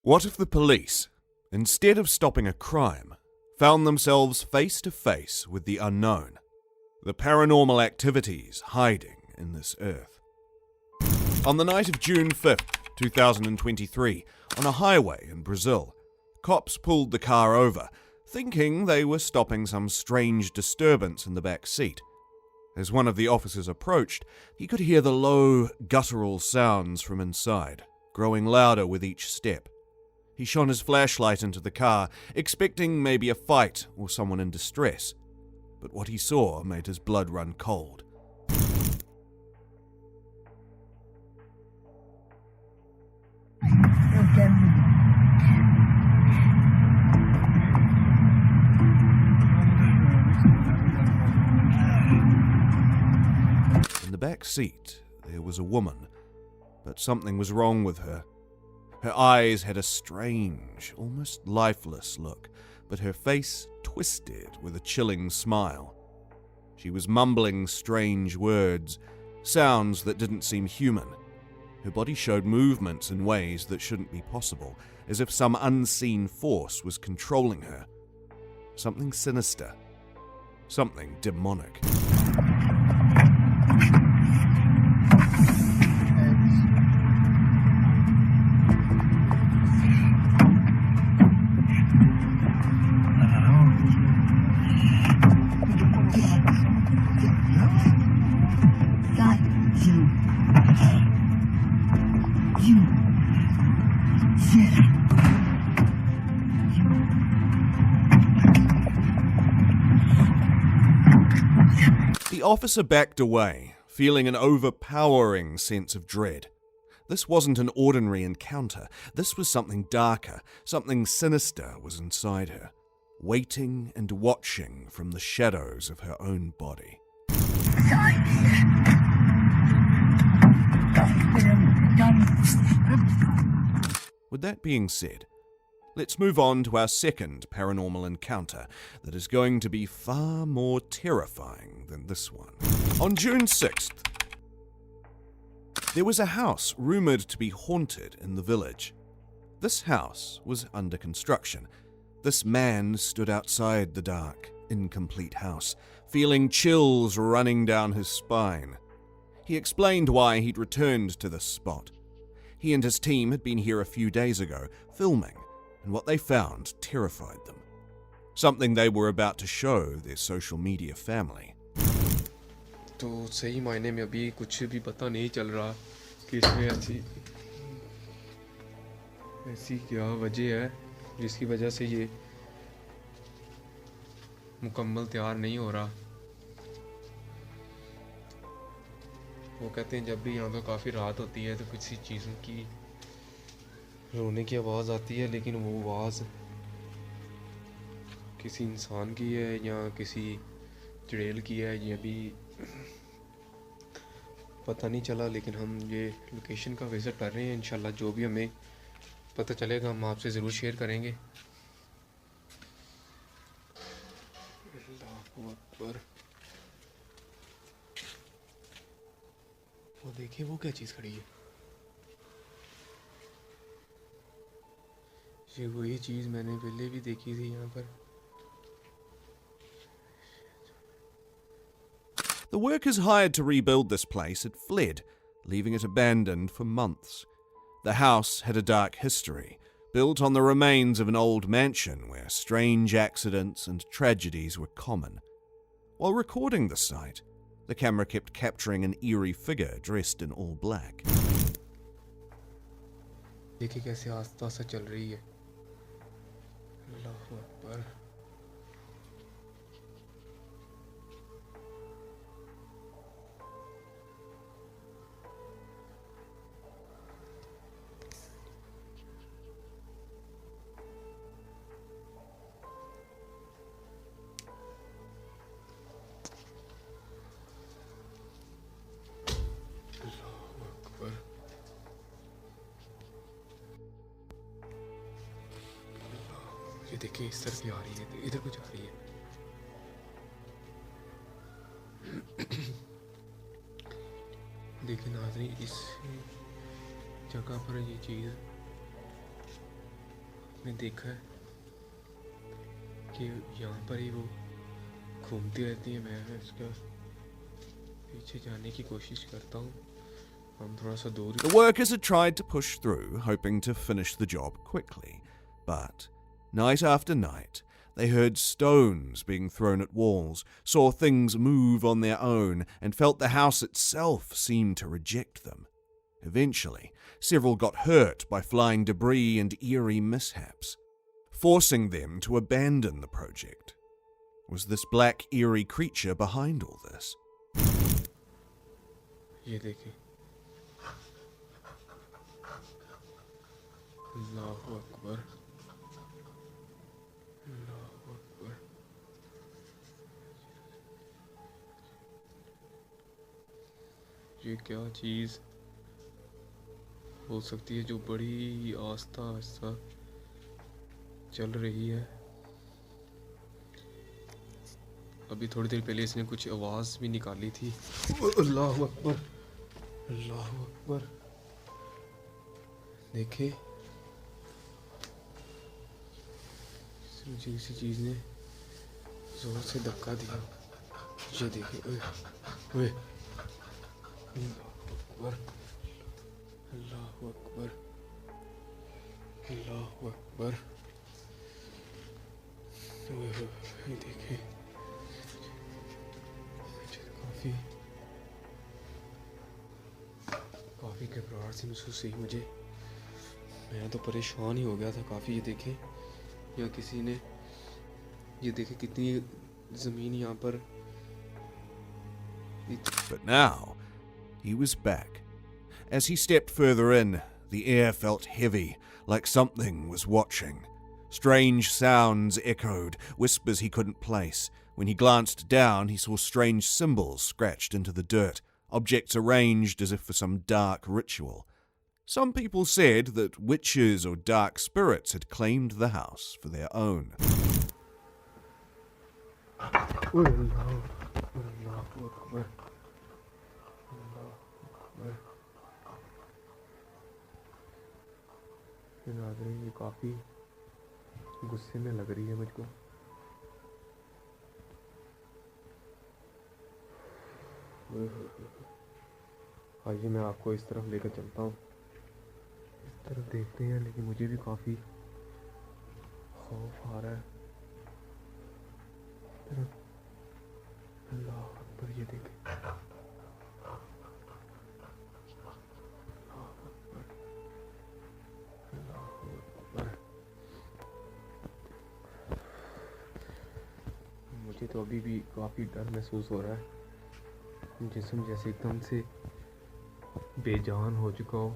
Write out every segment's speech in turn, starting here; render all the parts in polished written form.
What if the police, instead of stopping a crime, found themselves face to face with the unknown, the paranormal activities hiding in this earth? On the night of June 5th, 2023, on a highway in Brazil, cops pulled the car over, thinking they were stopping some strange disturbance in the back seat. As one of the officers approached, he could hear the low, guttural sounds from inside, growing louder with each step. He shone his flashlight into the car, expecting maybe a fight or someone in distress. But what he saw made his blood run cold. In the back seat, there was a woman, but something was wrong with her. Her eyes had a strange, almost lifeless look, but her face twisted with a chilling smile. She was mumbling strange words, sounds that didn't seem human. Her body showed movements in ways that shouldn't be possible, as if some unseen force was controlling her. Something sinister. Something demonic. The officer backed away, feeling an overpowering sense of dread. This wasn't an ordinary encounter. This was something darker, something sinister was inside her, waiting and watching from the shadows of her own body. With that being said, let's move on to our second paranormal encounter that is going to be far more terrifying than this one. On June 6th, there was a house rumored to be haunted in the village. This house was under construction. This man stood outside the dark, incomplete house, feeling chills running down his spine. He explained why he'd returned to this spot. He and his team had been here a few days ago, filming, and what they found terrified them. Something they were about to show their social media family. तो सही मायने में अभी कुछ भी पता नहीं चल रहा कि इसमें ऐसी क्या वजह है जिसकी वजह से ये मुकम्मल तैयार नहीं हो रहा। वो कहते हैं जब भी यहाँ पे काफ़ी रात होती है तो किसी चीज़ों की रोने की आवाज़ आती है, लेकिन वो आवाज़ किसी इंसान की है या किसी चुड़ैल की है ये अभी पता नहीं चला। लेकिन हम ये लोकेशन का विज़िट कर रहे हैं, इंशाल्लाह जो भी हमें पता चलेगा हम आपसे ज़रूर शेयर करेंगे। अल्लाहु अकबर। वो देखिए वो क्या चीज़ खड़ी है, ये वही चीज़ मैंने पहले भी देखी थी यहाँ पर। The workers hired to rebuild this place had fled, leaving it abandoned for months. The house had a dark history, built on the remains of an old mansion where strange accidents and tragedies were common. While recording the site, the camera kept capturing an eerie figure dressed in all black. देखिए कैसे आस्ता सा चल रही है। अल्लाहु अकबर। ये देखिए इस तरफ भी आ रही है, इधर कुछ आ रही है। देखिए नाज़रीन इस जगह पर ये चीज़ आपने देखा है कि यहाँ पर ही वो घूमती रहती है। मैं इसका पीछे जाने की कोशिश करता हूँ। हम थोड़ा सा दूर। The workers had tried to push through, hoping to finish the job quickly, but night after night, they heard stones being thrown at walls, saw things move on their own, and felt the house itself seem to reject them. Eventually, several got hurt by flying debris and eerie mishaps, forcing them to abandon the project. Was this black, eerie creature behind all this? ये देखिए, अल्लाहु अकबर, अल्लाहु अकबर। ये क्या चीज़ हो सकती है जो बड़ी आस्था आस्था चल रही है। अभी थोड़ी देर पहले इसने कुछ आवाज़ भी निकाली थी। अल्लाहु अकबर, अल्लाहु अकबर। देखिए, मुझे किसी चीज़ ने जोर से धक्का दिया। ये देखिए, ओए ओए, अल्लाहु अकबर, अल्लाहु अकबर, अल्लाहु अकबर। ओए ओए, ये देखिए, काफ़ी घबराहट सी महसूस हुई मुझे। मैं तो परेशान ही हो गया था काफ़ी। ये देखें, या किसी ने, ये देखें कितनी ज़मीन यहाँ पर। But now, he was back. As he stepped further in, the air felt heavy, like something was watching. Strange sounds echoed, whispers he couldn't place. When he glanced down, he saw strange symbols scratched into the dirt, objects arranged as if for some dark ritual. Some people said that witches or dark spirits had claimed the house for their own. ये काफ़ी गुस्से में लग रही है मुझको। आइए मैं आपको इस तरफ लेकर चलता हूँ। इस तरफ देखते हैं, लेकिन मुझे भी काफ़ी खौफ आ रहा है। अल्लाह अकबर, ये देखें, मुझे तो अभी भी काफ़ी डर महसूस हो रहा है। जिस्म जैसे एकदम से बेजान हो चुका हो।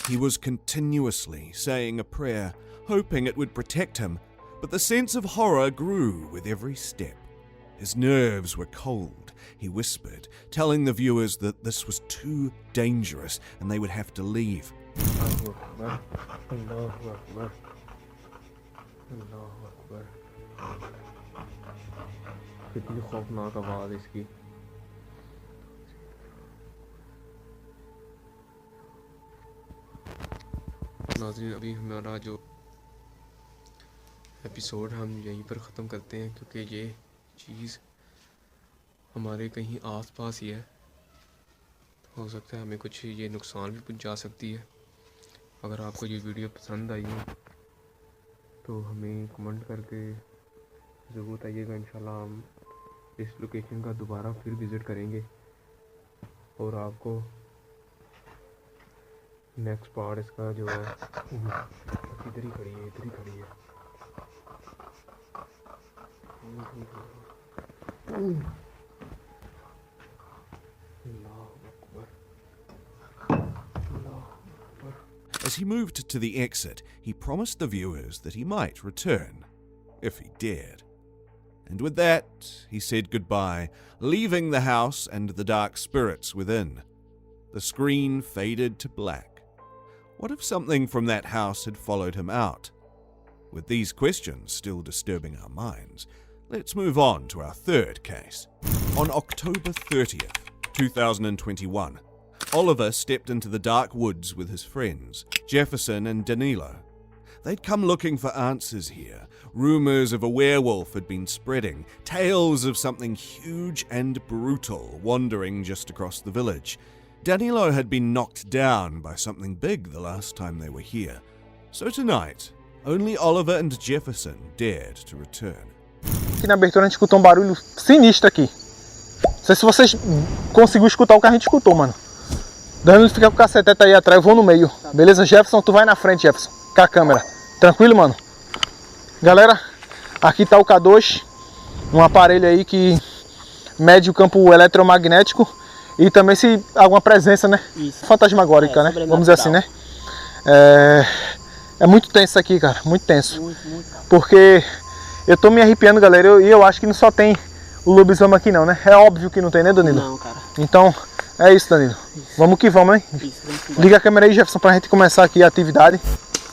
He was continuously saying a prayer, hoping it would protect him, but the sense of horror grew with every step. His nerves were cold, he whispered, telling the viewers that this was too dangerous and they would have to leave. Allahu Akbar, Allahu Akbar, Allahu Akbar। कितनी खौफनाक आवाज़ इसकी। नाज़रीन, अभी हमारा जो episode हम यहीं पर ख़त्म करते हैं, क्योंकि ये चीज़ हमारे कहीं आस-पास ही है। हो सकता है हमें कुछ ये नुकसान भी पहुंचा सकती है। अगर आपको ये वीडियो पसंद आई हो तो हमें कमेंट करके ज़रूर बताइएगा। इंशाल्लाह हम इस लोकेशन का दोबारा फिर विज़िट करेंगे और आपको नेक्स्ट पार्ट इसका जो है, इधर ही खड़ी है, इधर ही खड़ी है। As he moved to the exit, he promised the viewers that he might return, if he dared. And with that, he said goodbye, leaving the house and the dark spirits within. The screen faded to black. What if something from that house had followed him out? With these questions still disturbing our minds, let's move on to our third case. On October 30th, 2021, Oliver stepped into the dark woods with his friends, Jefferson and Danilo. They'd come looking for answers here. Rumors of a werewolf had been spreading, tales of something huge and brutal wandering just across the village. Danilo had been knocked down by something big the last time they were here. So tonight, only Oliver and Jefferson dared to return. Aqui na abertura a gente escutou um barulho sinistro aqui. Não sei se vocês conseguiram escutar o que a gente escutou, mano. Danilo fica com o cacetete aí atrás, eu vou no meio. Beleza, Jefferson? Tu vai na frente, Jefferson, com a câmera. Tranquilo, mano? Galera, aqui tá o K2, um aparelho aí que mede o campo eletromagnético e também se alguma presença, né? Isso. Fantasmagórica, né? Vamos dizer assim, né? É muito tenso isso aqui, cara, muito tenso. Muito. Porque eu tô me arrepiando, galera, e eu acho que não só tem o lobisomem aqui não, né? É óbvio que não tem, né, Danilo? Não, cara. Então, é isso, Danilo. Isso. Vamos que vamos, hein? Isso, vamos. Liga a câmera aí, Jefferson, pra gente começar aqui a atividade.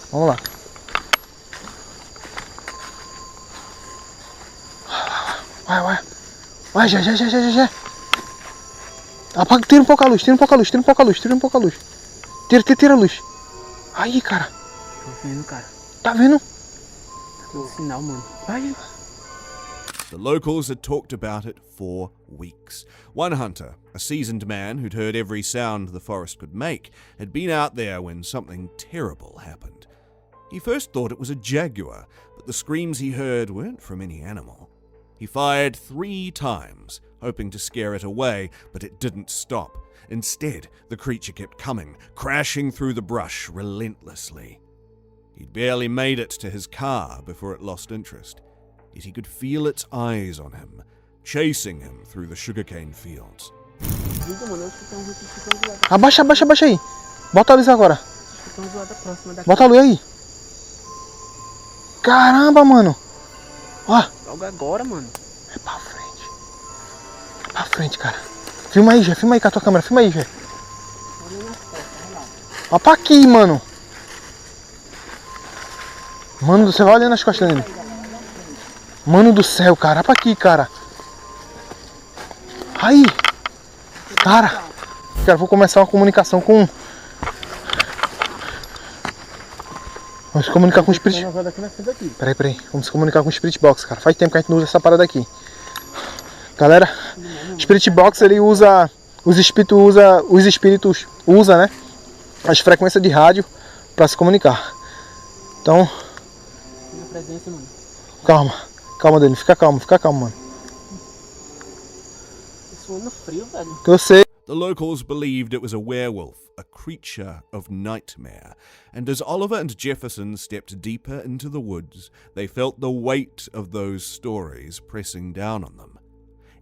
Vamos lá. Vai, já. Apaga, tira um pouco a luz. Tira a luz. Aí, cara. Tô vendo, cara. Tá vendo? Tem sinal, mano. Vai. The locals had talked about it for weeks. One hunter, a seasoned man who'd heard every sound the forest could make, had been out there when something terrible happened. He first thought it was a jaguar, but the screams he heard weren't from any animal. He fired 3 times, hoping to scare it away, but it didn't stop. Instead, the creature kept coming, crashing through the brush relentlessly. He'd barely made it to his car before it lost interest, yet he could feel its eyes on him, chasing him through the sugarcane fields. Abaixa aí. Bota a luz agora. Bota a luz aí. Caramba, mano. Ó. Logo agora, mano. É pra frente, cara. Filma aí, Gê. Filma aí com a tua câmera. Filma aí, Gê. Ó pra aqui, mano. Mano do céu, olha nas costas dele. Mano do céu, cara. Olha pra aqui, cara. Aí. Cara, vou começar uma comunicação com... Vamos se comunicar com o Spirit... Peraí. Vamos se comunicar com o Spirit Box, cara. Faz tempo que a gente não usa essa parada aqui. Galera, Spirit Box, ele usa... Os espíritos usam, né? As frequências de rádio pra se comunicar. Então... Minha presença, mano. Calma, Dani. Fica calmo, mano. Suando frio, velho. Eu sei. The locals believed it was a werewolf, a creature of nightmare, and as Oliver and Jefferson stepped deeper into the woods, they felt the weight of those stories pressing down on them.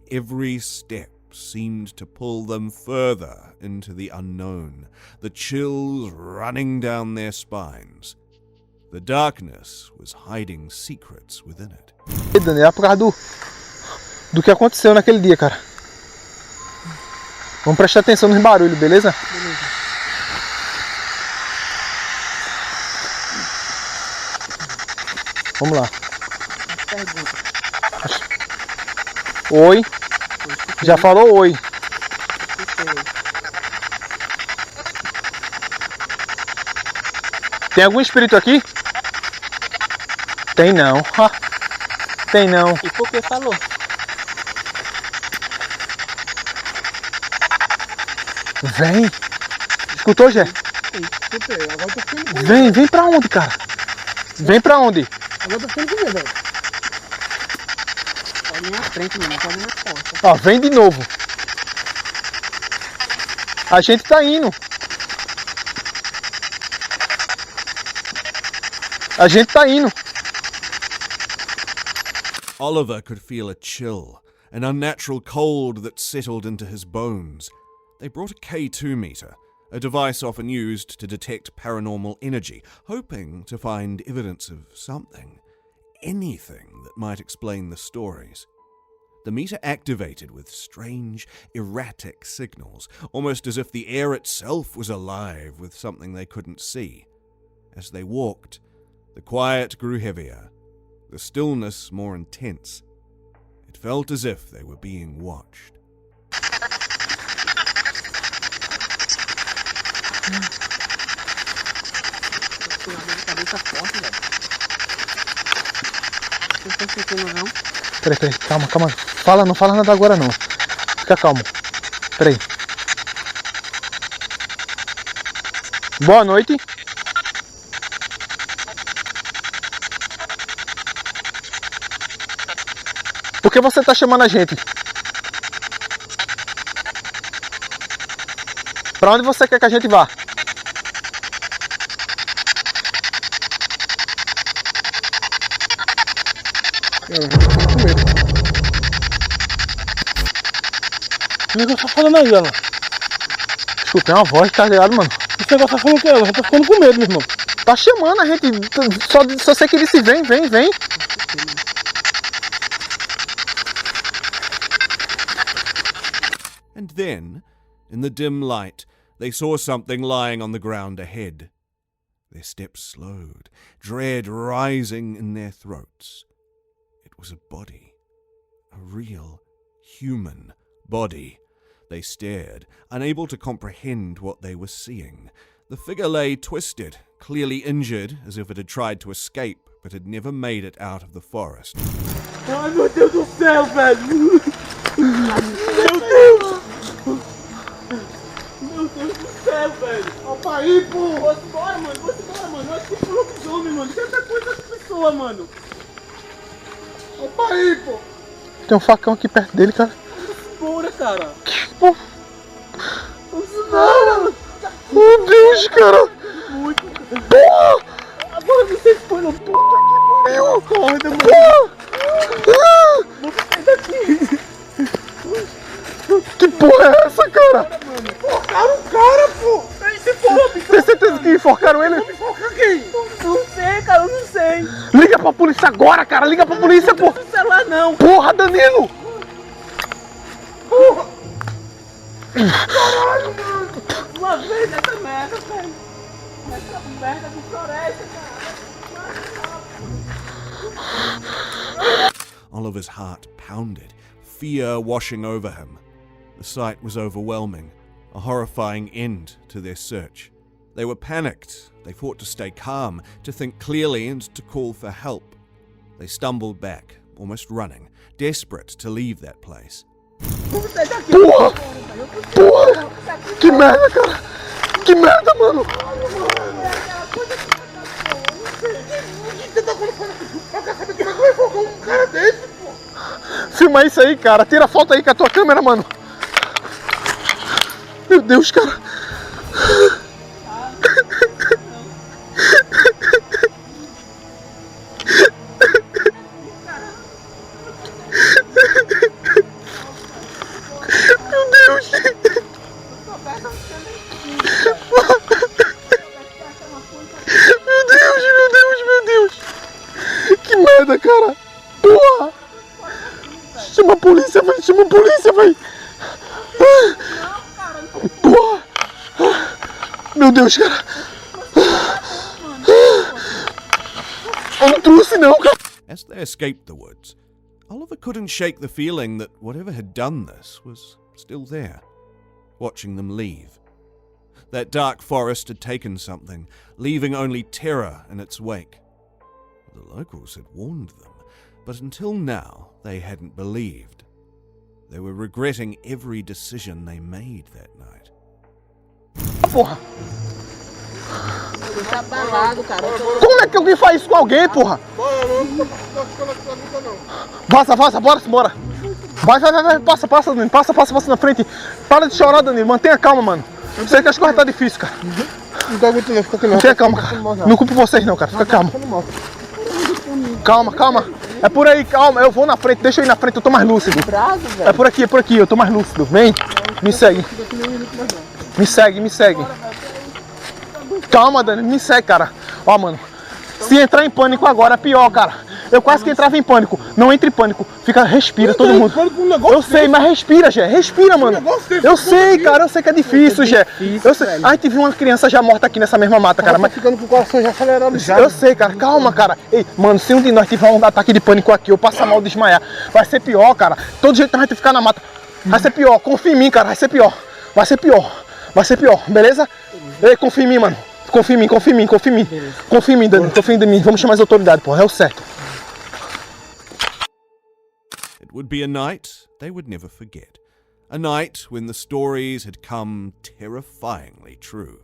Every step seemed to pull them further into the unknown, the chills running down their spines. The darkness was hiding secrets within it. É por causa do que aconteceu naquele dia, cara. Vamos prestar atenção nos barulhos, beleza? Beleza. Vamos lá. Oi. Já falou oi. Tem algum espírito aqui? Tem não. Tem não. E por que falou? Vem. Escutou, Gé? Escutei. Agora tô ficando com medo. Vem pra onde, cara? Vem pra onde? Agora tô ficando com medo, velho. Pode na frente, mano. Pode na porta. Ó, vem de novo. A gente tá indo. Oliver could feel a chill, an unnatural cold that settled into his bones. They brought a K2 meter, a device often used to detect paranormal energy, hoping to find evidence of something, anything that might explain the stories. The meter activated with strange, erratic signals, almost as if the air itself was alive with something they couldn't see. As they walked, the quiet grew heavier, the stillness more intense. It felt as if they were being watched. Cabeça forte, velho. Não tô sentindo, não. Peraí, calma. Não fala nada agora não. Fica calmo. Peraí. Boa noite. Por que você tá chamando a gente? Pra onde você quer que a gente vá? Eu tô com medo. O negócio tá falando aí, ela. Escutei uma voz, tá ligado, mano? Esse negócio tá falando o que? Ela já tá ficando com medo, meu irmão. Tá chamando a gente. Só sei que ele disse vem. And then, in the dim light, they saw something lying on the ground ahead. Their steps slowed, dread rising in their throats. It was a body, a real, human body. They stared, unable to comprehend what they were seeing. The figure lay twisted, clearly injured, as if it had tried to escape, but had never made it out of the forest. Ai, meu Deus do céu, velho! Meu Deus! Meu Deus do céu, velho! Opa aí, pô! Vou embora, mano! Eu acho que foi lobisomem, mano! Tanta coisa de pessoa, mano! Opa aí, pô! Tem um facão aqui perto dele, cara. Bora, cara! Pô. Vamos embora! Meu Deus, cara! Porra! Agora vocês foram puta que pariu! Acorda, mano! Vamos sair daqui! Que porra é essa, cara? Enforcaram o cara, pô! Se for Tem certeza que enforcaram ele? enforcar quem? Não sei, cara, eu não sei! Liga pra polícia agora, cara! Liga pra polícia, pô! Não tem celular, não! Porra, Danilo! Porra! Caralho, mano! Uma vez nessa merda, velho! Nessa merda de floresta, cara! Oliver's heart pounded, fear washing over him. The sight was overwhelming, a horrifying end to their search. They were panicked. They fought to stay calm, to think clearly and to call for help. They stumbled back, almost running, desperate to leave that place. Porra! Porra! Que merda, cara! Que merda, mano! Filma isso aí, cara. Tira a foto aí com a tua câmera, mano. Meu Deus, cara. Meu Deus. Meu Deus. Que merda, cara. Porra. Chama a polícia, velho. Porra. Meu Deus, cara. Eu não trouxe não, cara. As they escaped the woods, Oliver couldn't shake the feeling that whatever had done this was still there, watching them leave. That dark forest had taken something, leaving only terror in its wake. The locals had warned them, but until now they hadn't believed. They were regretting every decision they made that night. Porra. Tá abalado, cara. Como é que alguém faz isso com alguém, porra? Vaza, bora. Vai, passa, Danilo, passa na frente. Para de chorar, Danilo, mantenha calma, mano. Eu sei que as coisas tá difícil, cara. Não dá muito não, fica aqui não. Mantenha calma, cara. Não culpo vocês não, cara, fica calmo. Calma. É por aí, calma, eu vou na frente, deixa eu ir na frente, eu tô mais lúcido. É por aqui, eu tô mais lúcido. Vem, me segue. Me segue. Calma, Dani, me segue, cara. Ó, mano, se entrar em pânico agora é pior, cara. Eu quase que entrava em pânico. Não entre em pânico. Respira, todo mundo. Eu sei, mas respira, Gé. Respira, mano. Eu sei, cara. Eu sei que é difícil, Gé. Eu sei. A gente viu uma criança já morta aqui nessa mesma mata, cara. Mas ficando com o coração já acelerado já. Eu sei, cara. Calma, cara. Ei, mano, se um de nós tiver um ataque de pânico aqui, eu passar mal, desmaiar, vai ser pior, cara. Todo jeito nós vamos ficar na mata. Vai ser pior. Confia em mim, cara. Vai ser pior. Beleza? Ei, confia em mim, mano. Confia em mim, confia em mim, confia em mim. Confia em mim, Dani, confia em mim. Vamos chamar as autoridades, porra. É o certo. It would be a night they would never forget. A night when the stories had come terrifyingly true.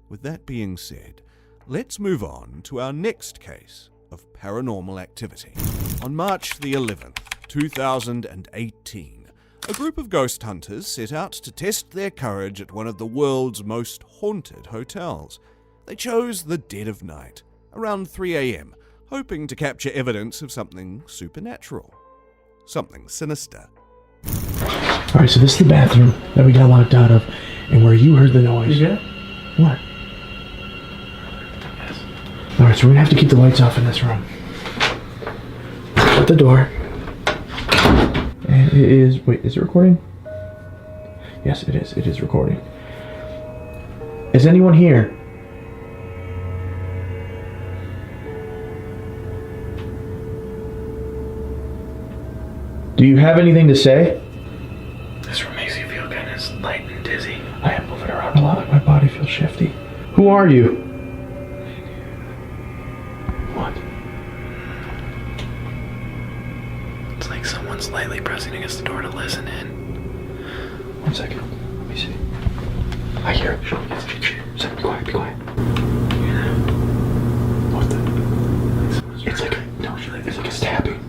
With that being said, let's move on to our next case of paranormal activity. On March the 11th, 2018, a group of ghost hunters set out to test their courage at one of the world's most haunted hotels. They chose the dead of night, around 3 a.m., hoping to capture evidence of something supernatural. Something sinister. Alright, so this is the bathroom that we got locked out of, and where you heard the noise. Yeah? What? Alright, so we're gonna have to keep the lights off in this room. Shut the door. And it is... Wait, is it recording? Yes, it is. It is recording. Is anyone here? Do you have anything to say? This room makes you feel kind of light and dizzy. I am moving around a lot, like my body feels shifty. Who are you? What? It's like someone's lightly pressing against the door to listen in. 1 second. Let me see. I hear it. Be quiet, be quiet. What the? It's like a stabbing.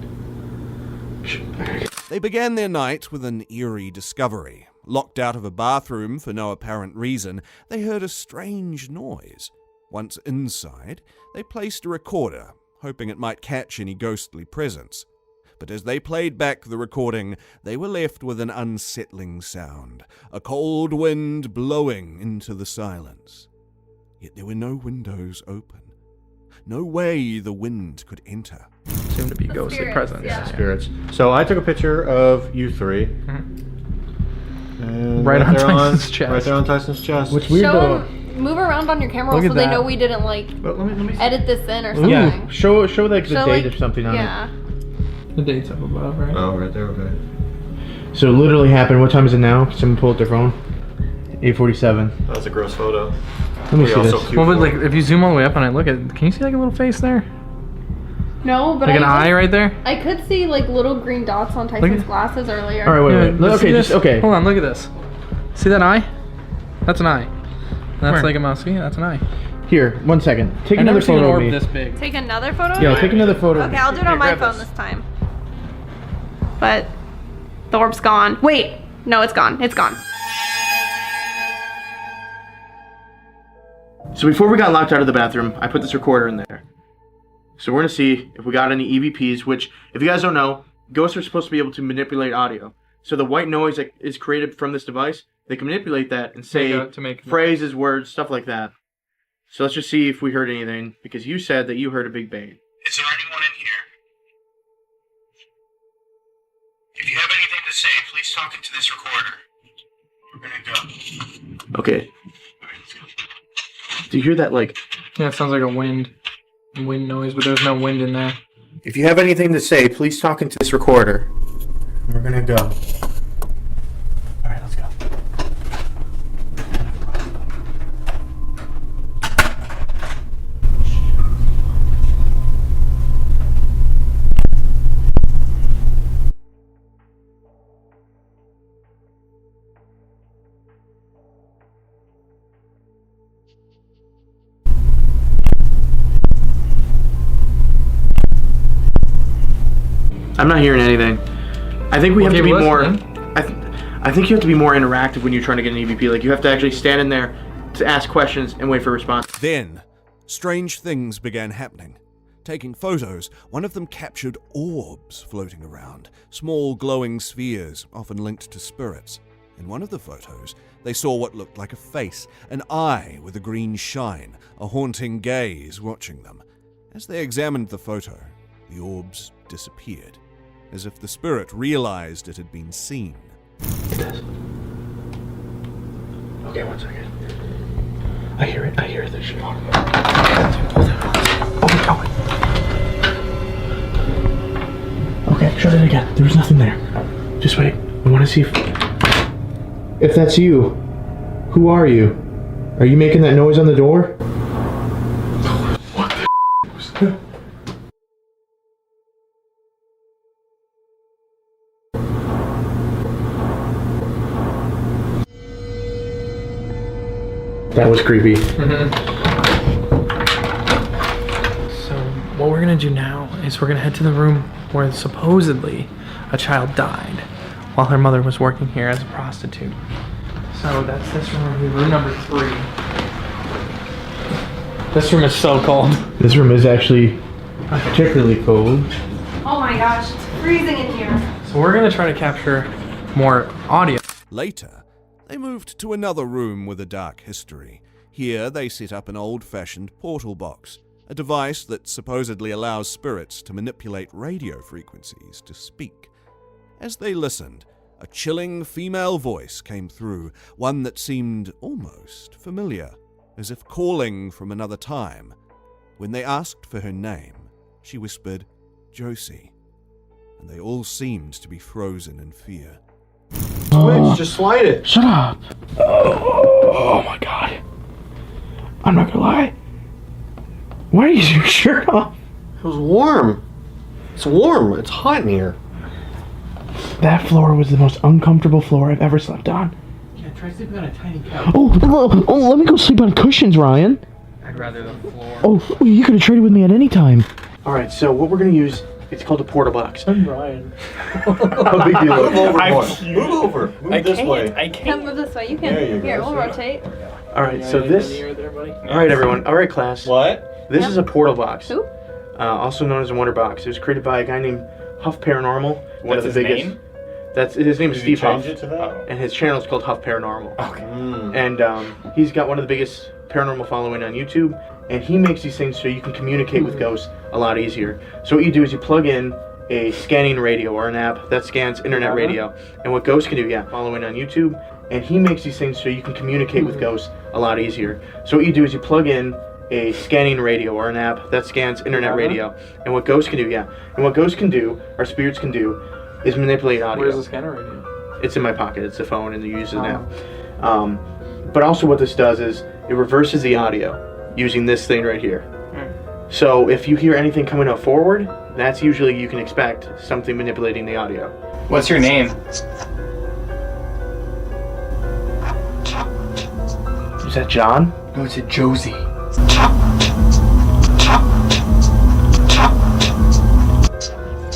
They began their night with an eerie discovery. Locked out of a bathroom for no apparent reason, they heard a strange noise. Once inside, they placed a recorder, hoping it might catch any ghostly presence. But as they played back the recording, they were left with an unsettling sound, a cold wind blowing into the silence. Yet there were no windows open. No way the wind could enter. Seem to be ghostly spirits, presence. yeah. Spirits. So I took a picture of you three. And Right on there Tyson's chest. Right there on Tyson's chest. What's weird Show though? them, move around on your camera Look so at they that. know we didn't like But let me see. edit this in or something. Yeah, show like the Show, date like, or something on yeah. The date's up above, right? Oh, right there, okay. it. So it literally happened. What time is it now? Someone pull up their phone. 8:47. That's a gross photo. Let me see also this. cute Well, but for like, it. if you zoom all the way up and I look at, can you see like a little face there? No, but Like an I eye right there? I could see like little green dots on Tyson's at- glasses earlier. All right, wait, Yeah, wait. but see Okay, this? just okay. Hold on, look at this. See that eye? That's an eye. That's Where? like a mouse. See, that's an eye. Here, 1 second. Take I've another never seen an photo of orb me. this big. Take another photo? Yeah, take another photo. of Okay, me. I'll do it on Here, my grab phone this. this time. But the orb's gone. Wait, no, it's gone. It's gone. So before we got locked out of the bathroom, I put this recorder in there. So we're gonna see if we got any EVPs, which, if you guys don't know, ghosts are supposed to be able to manipulate audio. So the white noise that is created from this device, they can manipulate that and say To make phrases, words, stuff like that. So let's just see if we heard anything, because you said that you heard a big bang. Is there anyone in here? If you have anything to say, please talk into this recorder. We're gonna go. Okay. Do you hear that, like... Yeah, it sounds like a wind noise, but there's no wind in there. If you have anything to say, please talk into this recorder. We're gonna go. Alright, let's go. I'm not hearing anything. I think we have to be more. I think you have to be more interactive when you're trying to get an EVP. Like, you have to actually stand in there to ask questions and wait for a response. Then, strange things began happening. Taking photos, one of them captured orbs floating around, small glowing spheres, often linked to spirits. In one of the photos, they saw what looked like a face, an eye with a green shine, a haunting gaze watching them. As they examined the photo, the orbs disappeared, as if the spirit realized it had been seen. It does. Okay, 1 second. I hear it. I hear it. There's shit on. Okay, shut it again. There was nothing there. Just wait. I want to see if that's you. Who are you? Are you making that noise on the door? What the was that? That was creepy. So what we're gonna do now is we're gonna head to the room where supposedly a child died while her mother was working here as a prostitute. So that's this room number 3. This room is so cold. This room is actually particularly cold. Oh my gosh, it's freezing in here. So we're gonna try to capture more audio. Later, they moved to another room with a dark history. Here, they set up an old-fashioned portal box, a device that supposedly allows spirits to manipulate radio frequencies to speak. As they listened, a chilling female voice came through, one that seemed almost familiar, as if calling from another time. When they asked for her name, she whispered, "Josie," and they all seemed to be frozen in fear. Switch, just slide it. Shut up. Oh my god. I'm not gonna lie. Why are you your shirt off? It was warm. It's warm. It's hot in here. That floor was the most uncomfortable floor I've ever slept on. Yeah, try sleeping on a tiny couch. Oh, let me go sleep on cushions, Ryan. I'd rather the floor. Oh, you could have traded with me at any time. Alright, so what we're gonna use, it's called a portal box. I'm Ryan. How big do you look? Move over. Move over. Move this way. I Can't move this way. You can. There you go. Here, we'll rotate. Alright, so this... Alright, everyone. Alright, class. What? This is a portal box. Who? Also known as a wonder box. It was created by a guy named Huff Paranormal. One of the his biggest. name? His name is Did you Steve Huff. change it to that? And his channel is called Huff Paranormal. Okay. And he's got one of the biggest paranormal following on YouTube. And he makes these things so you can communicate with ghosts a lot easier. So what you do is you plug in a scanning radio or an app that scans internet radio. And what ghosts can do, following on YouTube. And he makes these things so you can communicate with ghosts a lot easier. So what you do is you plug in a scanning radio or an app that scans internet radio. And what ghosts can do, and what ghosts can do, or spirits can do, is manipulate audio. Where's the scanner radio? It's in my pocket. It's the phone, and you use it now. But also what this does is it reverses the audio using this thing right here. So if you hear anything coming up forward, that's usually you can expect something manipulating the audio. What's your name? Is that John? No, it's a Josie.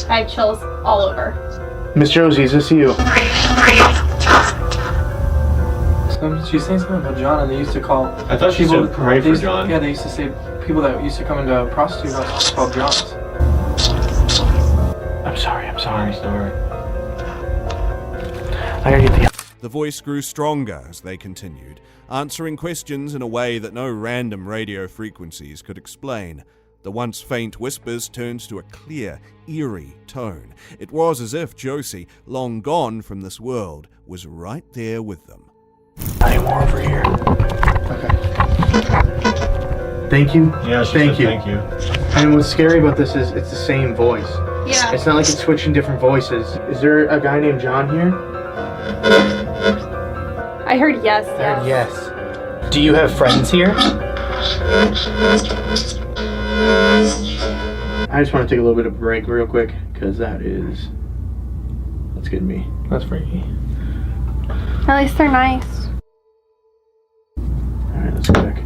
I have chills all over. Miss Josie, is this you? She's saying something about John, and they used to call. I thought she said pray for John. Yeah, they used to say people that used to come into a prostitute house called Johns. I'm sorry. I gotta get The voice grew stronger as they continued, answering questions in a way that no random radio frequencies could explain. The once faint whispers turned to a clear, eerie tone. It was as if Josie, long gone from this world, was right there with them. more over here. Okay. Thank you. Yeah, she said thank you. And what's scary about this is it's the same voice. Yeah. It's not like it's switching different voices. Is there a guy named John here? I heard yes. Yes. Do you have friends here? I just want to take a little bit of a break real quick, because that's getting me. That's freaky. At least they're nice. Alright, let's go back.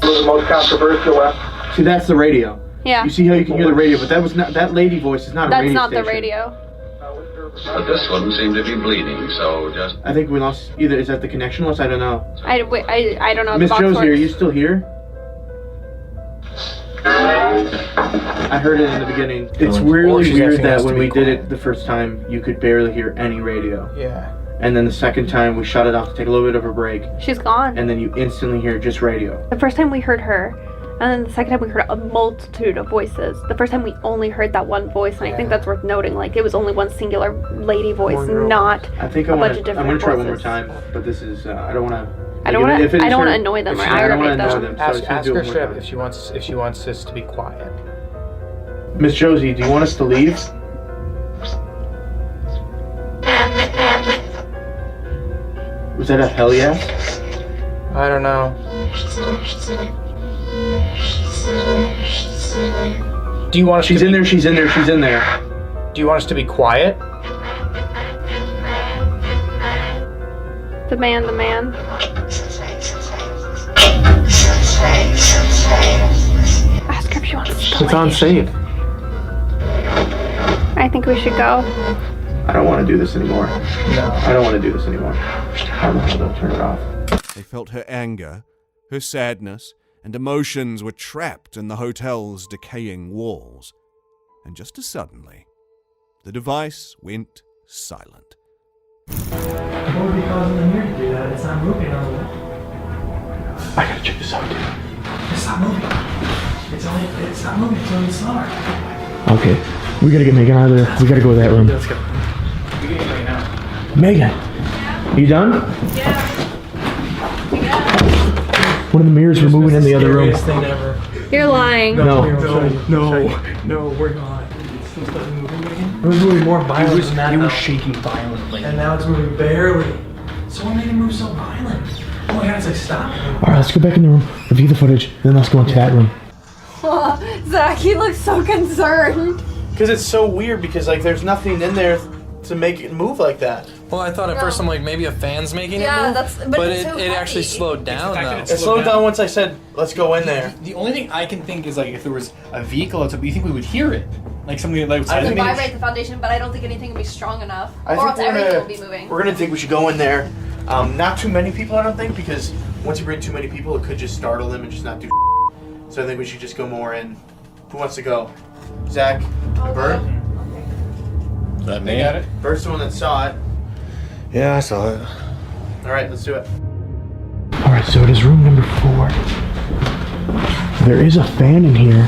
The most controversial one. See, that's the radio. Yeah. You see how you can hear the radio, but that lady voice is not a radio That's not station. the radio. But this one seemed to be bleeding, so just... I think we lost either. Is that the connection lost? I don't know. I don't know. Miss the box Josie, works. are you still here? I heard it in the beginning. It's really weird that when we did it the first time, you could barely hear any radio. Yeah. And then the second time, we shut it off to take a little bit of a break. She's gone. And then you instantly hear just radio. The first time we heard her, and then the second time we heard a multitude of voices. The first time we only heard that one voice, and I think that's worth noting. Like, it was only one singular lady voice, not I think a bunch of different I'm gonna try voices. one more time, but this is I don't want to. I don't want to annoy them or aggravate them. Ask her if she wants us to be quiet. Miss Josie, do you want us to leave? Was that a hell yes? I don't know. Do you want us She's to in there, she's in there, she's in there. Do you want us to be quiet? The man. Ask her if she wants to It's leave. unsafe. I think we should go. I don't want to do this anymore. No. I don't want to do this anymore. I don't know how to turn it off. They felt her anger, her sadness, and emotions were trapped in the hotel's decaying walls. And just as suddenly, the device went silent. What would be causing the mirror to do that? It's not moving on the wall. I gotta check this out, dude. It's not moving. It's not moving. It's only slower. Okay, we gotta get Megan out of there. We gotta go to that room. Let's go. We can get Megan out. Megan, you done? Yeah. One of the mirrors were moving in the other room. Scariest thing ever. You're lying. No. No, we're not. It's still starting moving again. It was moving more violent than that. It was though. shaking violently. And now it's moving barely. So what made it move so violent? Oh my god, it's like stop. Alright, let's go back in the room, review the footage, then let's go into that room. Zach, he looks so concerned. Because it's so weird because like there's nothing in there to make it move like that. Well, I thought at first I'm like maybe a fan's making it Yeah, move. that's- but it's so it actually heavy. slowed down though. It slowed down once I said, let's go in there. The only thing I can think is like if there was a vehicle or something, you think we would hear it? Like something like I can vibrate the foundation, but I don't think anything would be strong enough. I Or think else everything will be moving. we're gonna think we should go in there. Not too many people, I don't think, because once you bring too many people, it could just startle them and just not do. So I think we should just go more in. Who wants to go? Zach, Bert. Is that They got it. Bert's the one that saw it. Yeah, I saw it. All right, let's do it. All right, so it is room number 4. There is a fan in here,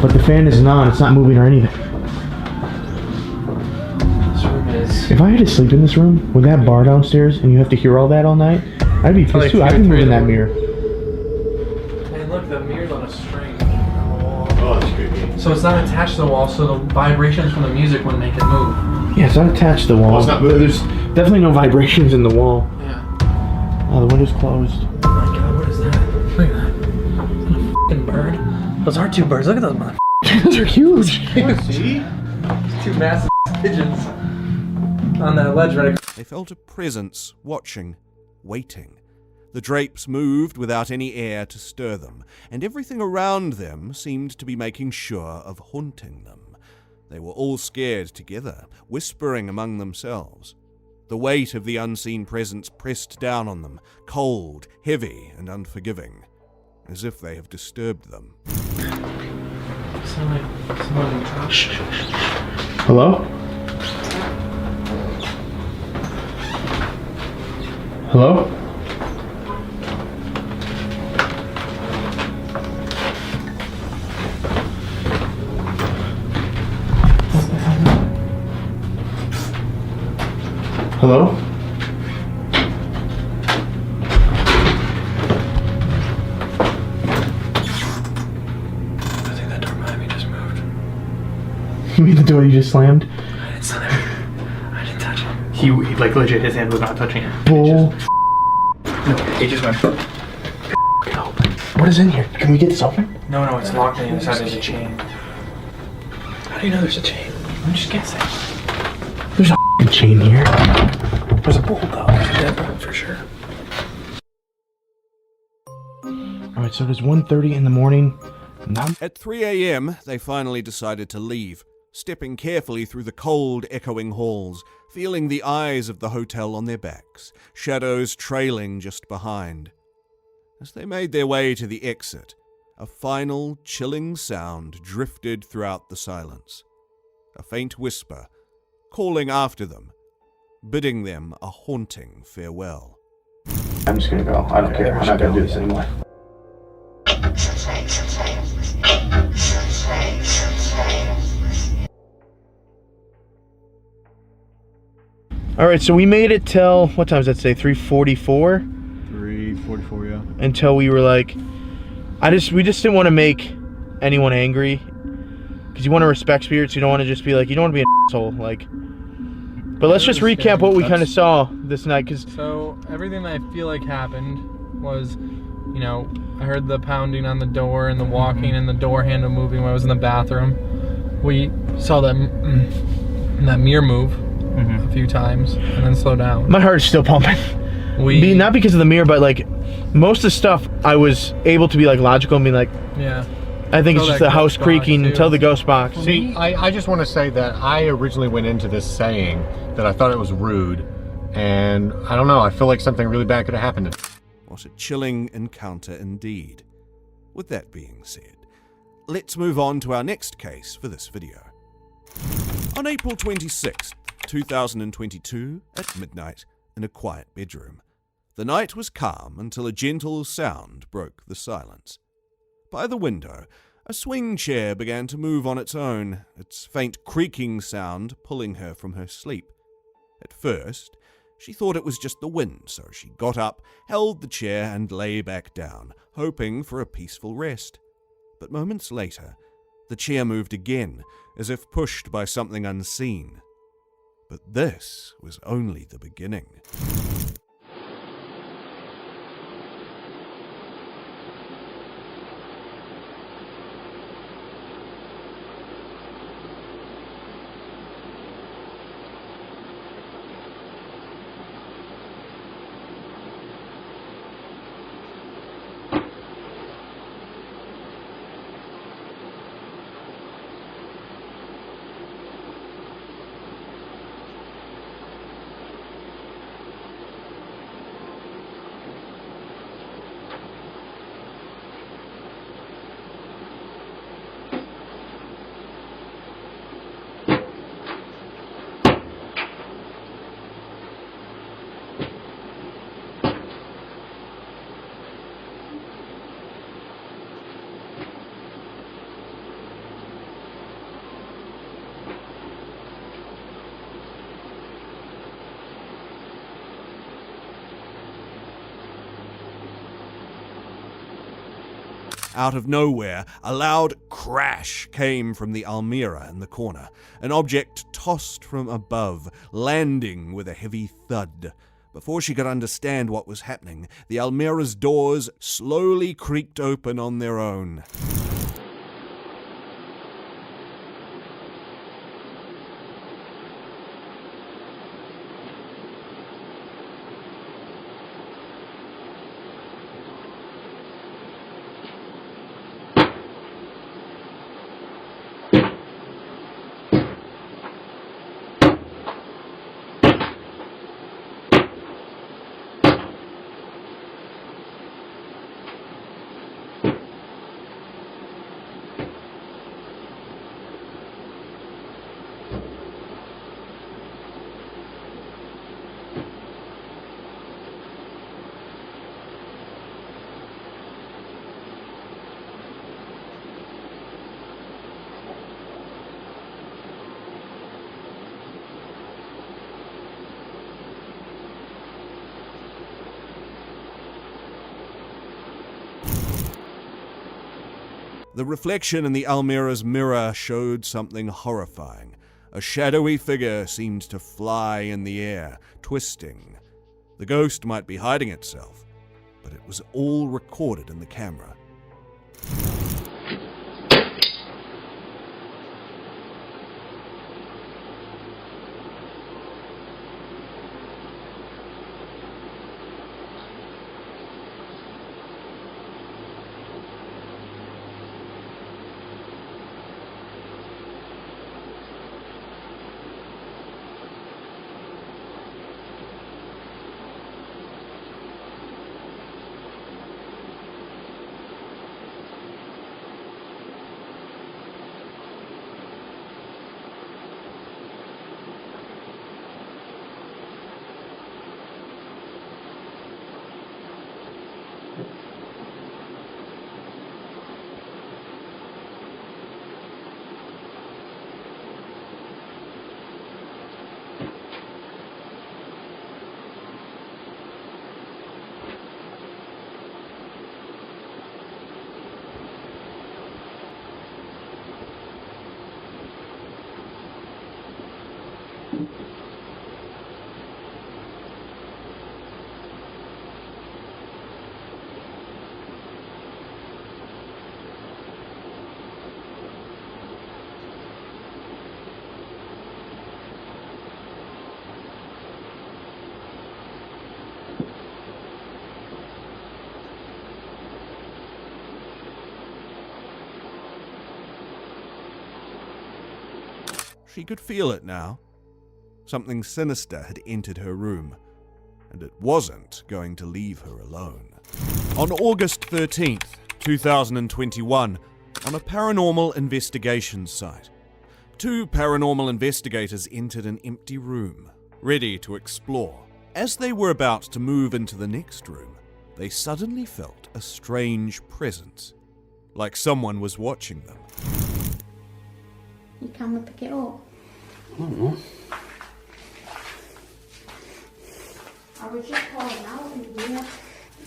but the fan isn't on. It's not moving or anything. This room is. If I had to sleep in this room with that bar downstairs and you have to hear all that all night, I'd be pissed Like too. I'd be 2 or 3 moving in the that morning. mirror. And look, the mirror's on a string. Oh, that's creepy. So it's not attached to the wall, so the vibrations from the music wouldn't make it move. Yeah, it's not attached to the wall. Oh, it's not moving. There's definitely no vibrations in the wall. Yeah. Oh, the window's closed. Oh my god, what is that? Look at that. Is that a f***ing bird? Those are 2 birds. Look at those motherfuckers. Those are huge. See? 2 massive pigeons on that ledge right across. They felt a presence watching, waiting. The drapes moved without any air to stir them, and everything around them seemed to be making sure of haunting them. They were all scared together, whispering among themselves. The weight of the unseen presence pressed down on them, cold, heavy, and unforgiving, as if they have disturbed them. Sound like someone dropped. Hello? Hello? Hello? I think that door behind me just moved. You mean the door you just slammed? I didn't slam it. I didn't touch it. He like legit, his hand was not touching it. Bull. It just went. What is in here? Can we get this open? No, it's locked on the inside. There's a chain. How do you know there's a chain? I'm just guessing. There's a chain here. There's a bolt though. There's a deadbolt for sure. Alright, so it is 1:30 in the morning. At 3 a.m., they finally decided to leave, stepping carefully through the cold, echoing halls, feeling the eyes of the hotel on their backs, shadows trailing just behind. As they made their way to the exit, a final, chilling sound drifted throughout the silence. A faint whisper, calling after them, bidding them a haunting farewell. I'm just gonna go. I don't care. I'm not gonna do this anymore. Alright, so we made it till, what time does that say? 3:44? 3:44, yeah. Until we were like, we just didn't want to make anyone angry. Because you want to respect spirits, you don't want to just be like, you don't want to be an asshole. Like, But let's just recap what we kind of saw this night, because So everything that I feel like happened was, you know, I heard the pounding on the door and the walking and the door handle moving when I was in the bathroom. We saw that mirror move a few times and then slow down. my heart is still pumping. Not because of the mirror, but like most of the stuff I was able to be like logical and be like, yeah. I think it's just the house creaking too. until the ghost box. See, I just want to say that I originally went into this saying that I thought it was rude, and I don't know, I feel like something really bad could have happened. What a chilling encounter indeed. With that being said, let's move on to our next case for this video. On April 26th, 2022, at midnight, in a quiet bedroom, the night was calm until a gentle sound broke the silence. By the window, a swing chair began to move on its own, its faint creaking sound pulling her from her sleep. At first, she thought it was just the wind, so she got up, held the chair, and lay back down, hoping for a peaceful rest. But moments later, the chair moved again, as if pushed by something unseen. But this was only the beginning. Out of nowhere, a loud crash came from the almirah in the corner, an object tossed from above, landing with a heavy thud. Before she could understand what was happening, the almirah's doors slowly creaked open on their own. The reflection in the almirah's mirror showed something horrifying. A shadowy figure seemed to fly in the air, twisting. The ghost might be hiding itself, but it was all recorded in the camera. She could feel it now. Something sinister had entered her room, and it wasn't going to leave her alone. On August 13th, 2021, on a paranormal investigation site, 2 paranormal investigators entered an empty room, ready to explore. As they were about to move into the next room, they suddenly felt a strange presence, like someone was watching them. You come and pick it up. I don't know. I was just calling out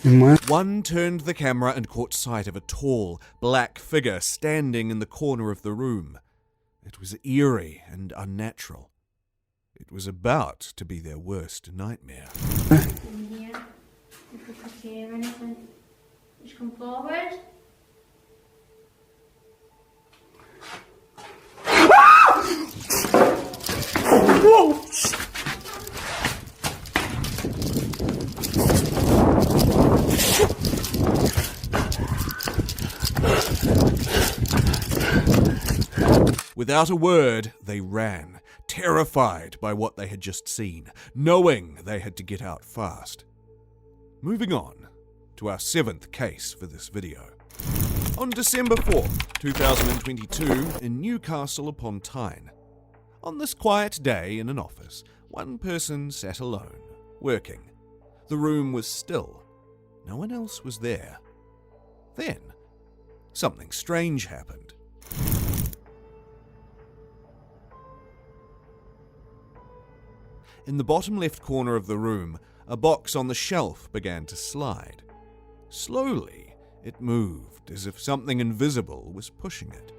in here. One turned the camera and caught sight of a tall, black figure standing in the corner of the room. It was eerie and unnatural. It was about to be their worst nightmare. In here. If we could hear anything. Just come forward. Whoa! Without a word, they ran, terrified by what they had just seen, knowing they had to get out fast. Moving on to our 7th case for this video. On December 4th, 2022, in Newcastle upon Tyne. On this quiet day in an office, one person sat alone, working. The room was still. No one else was there. Then, something strange happened. In the bottom left corner of the room, a box on the shelf began to slide. Slowly, it moved as if something invisible was pushing it.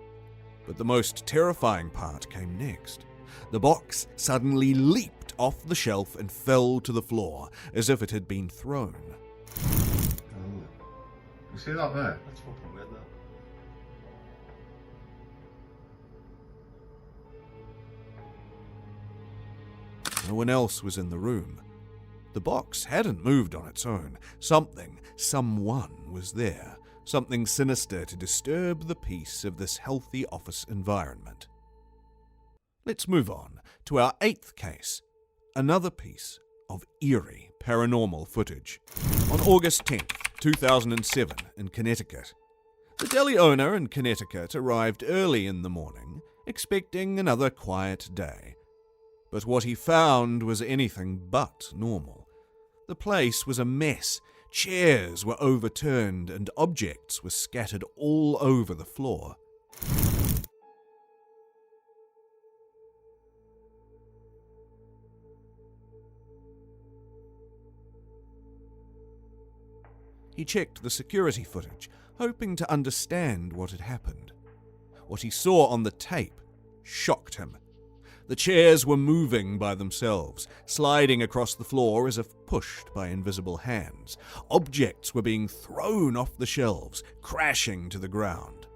But the most terrifying part came next. The box suddenly leaped off the shelf and fell to the floor, as if it had been thrown. You see that there? That's fucking weird, that. No one else was in the room. The box hadn't moved on its own. Someone was there. Something sinister to disturb the peace of this healthy office environment. Let's move on to our 8th case. Another piece of eerie paranormal footage. On August 10th, 2007, in Connecticut. The deli owner in Connecticut arrived early in the morning, expecting another quiet day. But what he found was anything but normal. The place was a mess. Chairs were overturned and objects were scattered all over the floor. He checked the security footage, hoping to understand what had happened. What he saw on the tape shocked him. The chairs were moving by themselves, sliding across the floor as if pushed by invisible hands. Objects were being thrown off the shelves, crashing to the ground.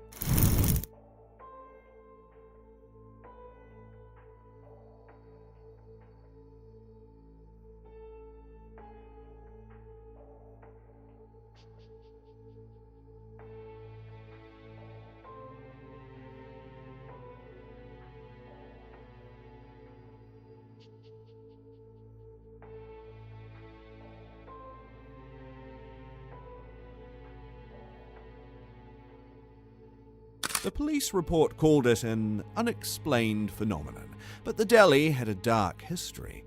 The police report called it an unexplained phenomenon, but the deli had a dark history.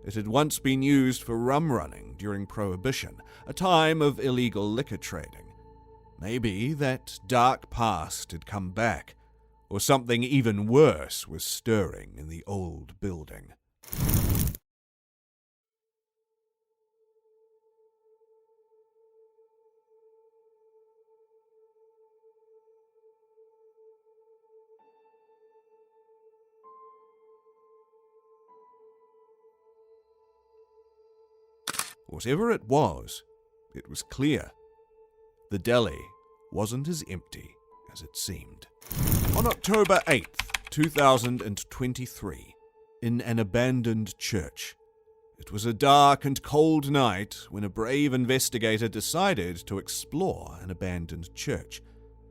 It had once been used for rum running during Prohibition, a time of illegal liquor trading. Maybe that dark past had come back, or something even worse was stirring in the old building. Whatever it was clear. The deli wasn't as empty as it seemed. On October 8th, 2023, in an abandoned church. It was a dark and cold night when a brave investigator decided to explore an abandoned church.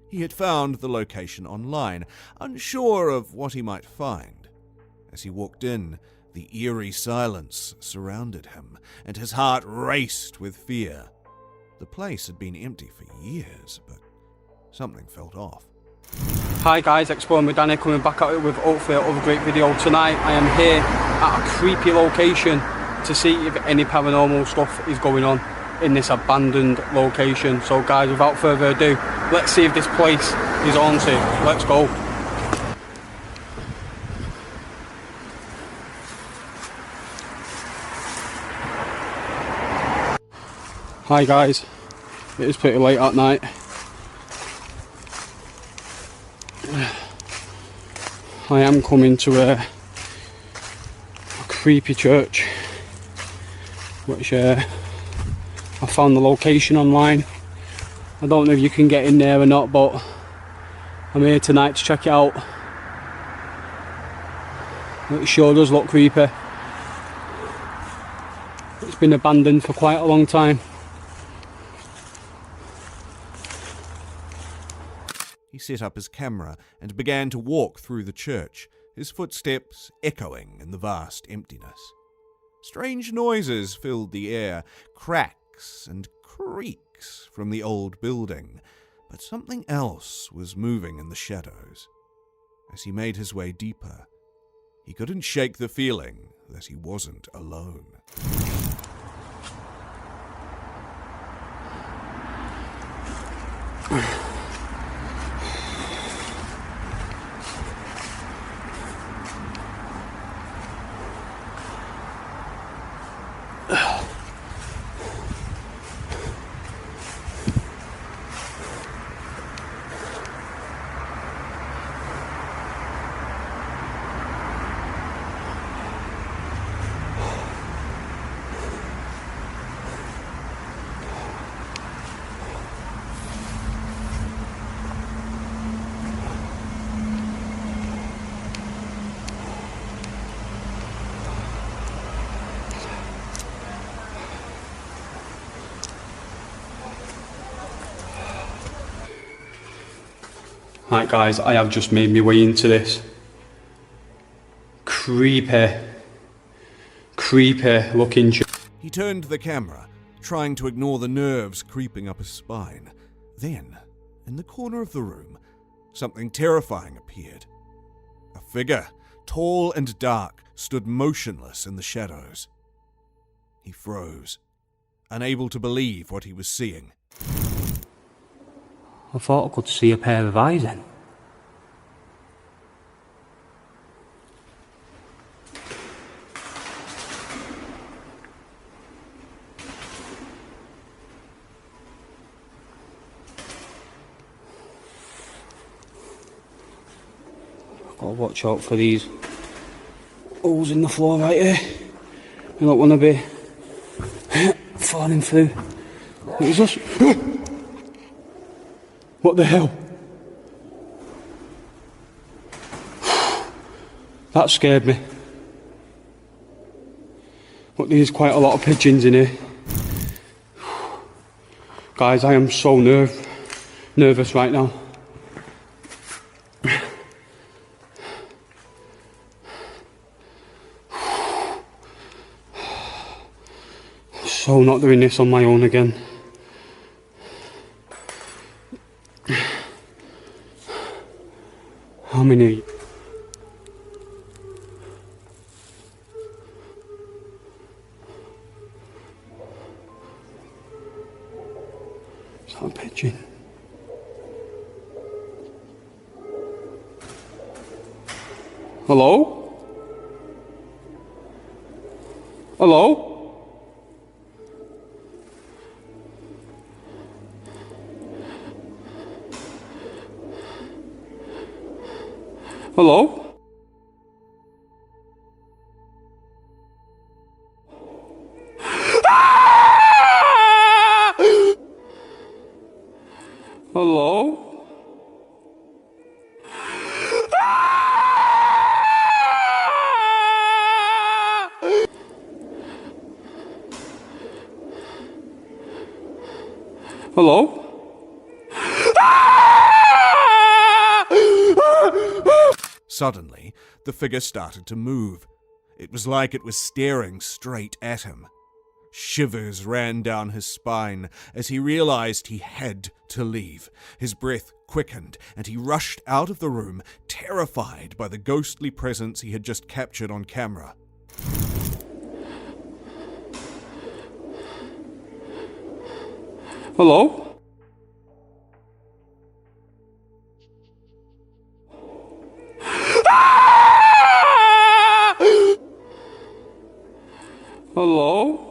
He had found the location online, unsure of what he might find. A As he walked in, the eerie silence surrounded him, and his heart raced with fear. The place had been empty for years, but something felt off. Hi guys, Exploring with Danny, coming back at it with hopefully another great video. Tonight I am here at a creepy location to see if any paranormal stuff is going on in this abandoned location. So guys, without further ado, let's see if this place is haunted. Let's go. Hi guys, it is pretty late at night. I am coming to a creepy church, which I found the location online. I don't know if you can get in there or not, but I'm here tonight to check it out. It sure does look creepy. It's been abandoned for quite a long time. He set up his camera and began to walk through the church, his footsteps echoing in the vast emptiness. Strange noises filled the air, cracks and creaks from the old building, but something else was moving in the shadows. As he made his way deeper, he couldn't shake the feeling that he wasn't alone. Right guys, I have just made my way into this creepy looking church. He turned the camera, trying to ignore the nerves creeping up his spine. Then, in the corner of the room, something terrifying appeared. A figure, tall and dark, stood motionless in the shadows. He froze, unable to believe what he was seeing. I thought I could see a pair of eyes then. Gotta watch out for these holes in the floor right here. I don't want to be falling through. What is this? What the hell? That scared me. But there's quite a lot of pigeons in here. Guys, I am so nervous right now. So not doing this on my own again. How many? Is that a pigeon? Hello? Hello? Hello? Hello? Hello? Suddenly, the figure started to move. It was like it was staring straight at him. Shivers ran down his spine as he realized he had to leave. His breath quickened, and he rushed out of the room, terrified by the ghostly presence he had just captured on camera. Hello? Hello?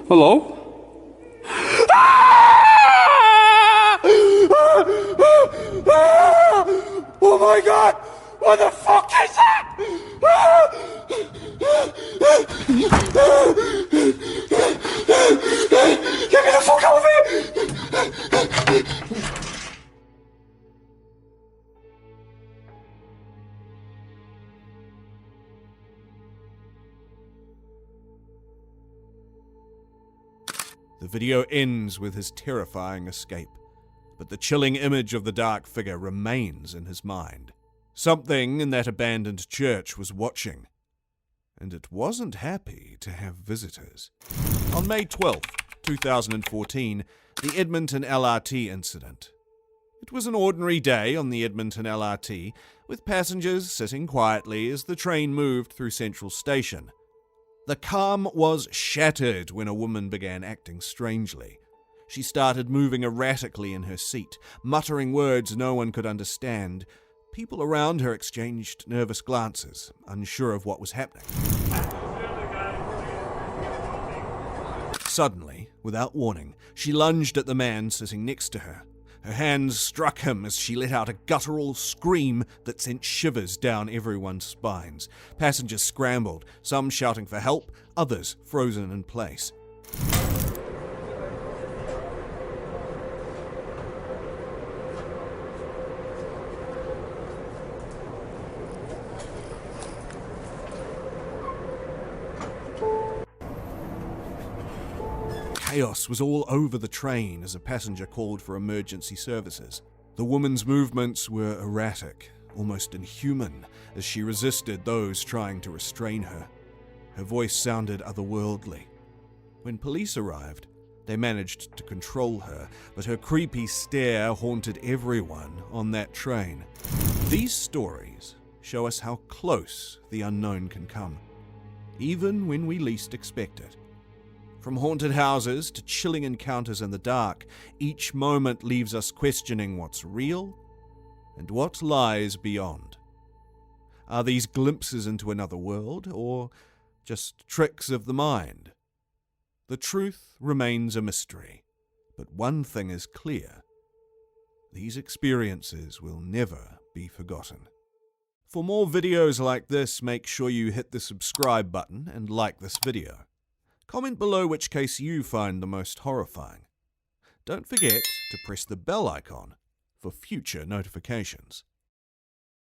Hello? Oh my god! What the fuck is that? Get me the fuck out of here! The video ends with his terrifying escape, but the chilling image of the dark figure remains in his mind. Something in that abandoned church was watching, and it wasn't happy to have visitors. On May 12, 2014, the Edmonton LRT incident. It was an ordinary day on the Edmonton LRT, with passengers sitting quietly as the train moved through Central Station. The calm was shattered when a woman began acting strangely. She started moving erratically in her seat, muttering words no one could understand. People around her exchanged nervous glances, unsure of what was happening. Suddenly, without warning, she lunged at the man sitting next to her. Her hands struck him as she let out a guttural scream that sent shivers down everyone's spines. Passengers scrambled, some shouting for help, others frozen in place. Chaos was all over the train as a passenger called for emergency services. The woman's movements were erratic, almost inhuman, as she resisted those trying to restrain her. Her voice sounded otherworldly. When police arrived, they managed to control her, but her creepy stare haunted everyone on that train. These stories show us how close the unknown can come, even when we least expect it. From haunted houses to chilling encounters in the dark, each moment leaves us questioning what's real and what lies beyond. Are these glimpses into another world, or just tricks of the mind? The truth remains a mystery, but one thing is clear: these experiences will never be forgotten. For more videos like this, make sure you hit the subscribe button and like this video. Comment below which case you find the most horrifying. Don't forget to press the bell icon for future notifications.